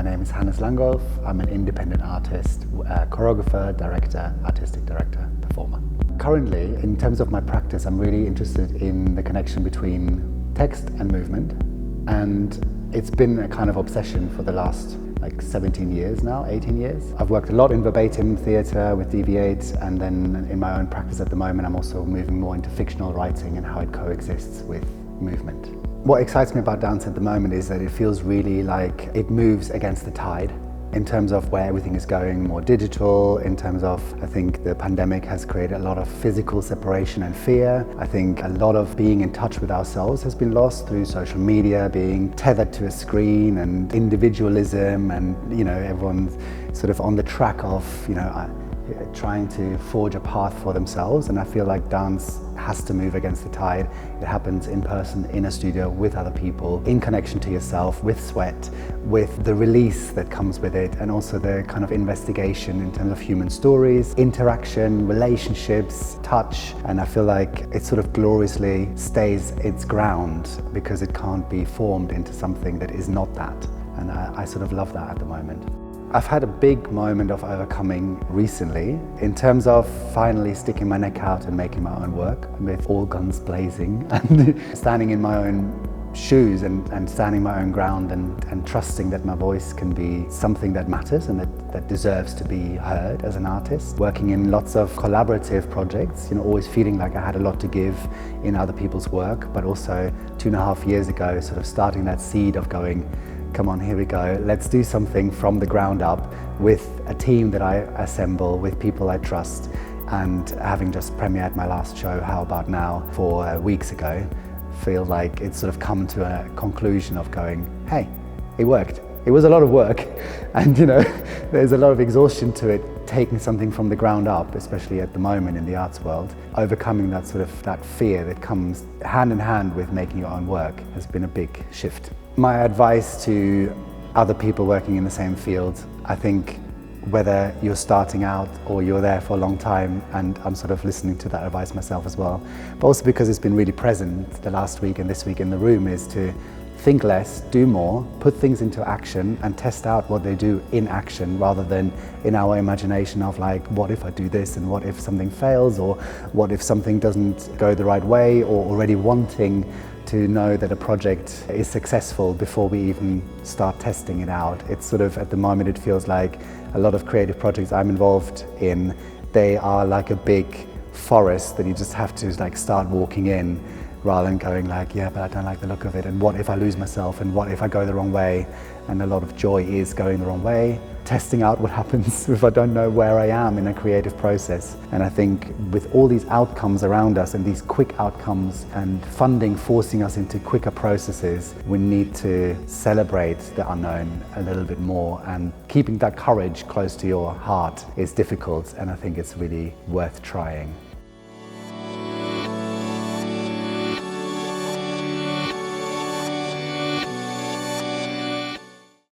name is Hannes Langolf. I'm an independent artist, choreographer, director, artistic director, performer. Currently, in terms of my practice, I'm really interested in the connection between text and movement. And it's been a kind of obsession for the last 17 years now, 18 years. I've worked a lot in verbatim theatre with DV8, and then in my own practice at the moment, I'm also moving more into fictional writing and how it coexists with movement. What excites me about dance at the moment is that it feels really like it moves against the tide in terms of where everything is going, more digital, in terms of, I think the pandemic has created a lot of physical separation and fear. I think a lot of being in touch with ourselves has been lost through social media, being tethered to a screen, and individualism, and everyone's sort of on the track of trying to forge a path for themselves. And I feel like dance has to move against the tide. It happens in person, in a studio, with other people, in connection to yourself, with sweat, with the release that comes with it, and also the kind of investigation in terms of human stories, interaction, relationships, touch. And I feel like it sort of gloriously stays its ground because it can't be formed into something that is not that. And I sort of love that at the moment. I've had a big moment of overcoming recently in terms of finally sticking my neck out and making my own work with all guns blazing and standing in my own shoes and standing my own ground and trusting that my voice can be something that matters and that deserves to be heard as an artist. Working in lots of collaborative projects, always feeling like I had a lot to give in other people's work, but also 2.5 years ago sort of starting that seed of going, come on, here we go. Let's do something from the ground up with a team that I assemble, with people I trust. And having just premiered my last show, How About Now, 4 weeks ago, feel like it's sort of come to a conclusion of going, hey, it worked. It was a lot of work, and there's a lot of exhaustion to it, taking something from the ground up, especially at the moment in the arts world. Overcoming that fear that comes hand in hand with making your own work has been a big shift. My advice to other people working in the same field, I think whether you're starting out or you're there for a long time, and I'm sort of listening to that advice myself as well, but also because it's been really present the last week and this week in the room, is to think less, do more, put things into action and test out what they do in action rather than in our imagination of what if I do this and what if something fails, or what if something doesn't go the right way, or already wanting to know that a project is successful before we even start testing it out. It's sort of, at the moment, it feels like a lot of creative projects I'm involved in, they are like a big forest that you just have to start walking in, rather than going yeah, but I don't like the look of it, and what if I lose myself, and what if I go the wrong way? And a lot of joy is going the wrong way, testing out what happens if I don't know where I am in a creative process. And I think with all these outcomes around us and these quick outcomes and funding forcing us into quicker processes, we need to celebrate the unknown a little bit more, and keeping that courage close to your heart is difficult, and I think it's really worth trying.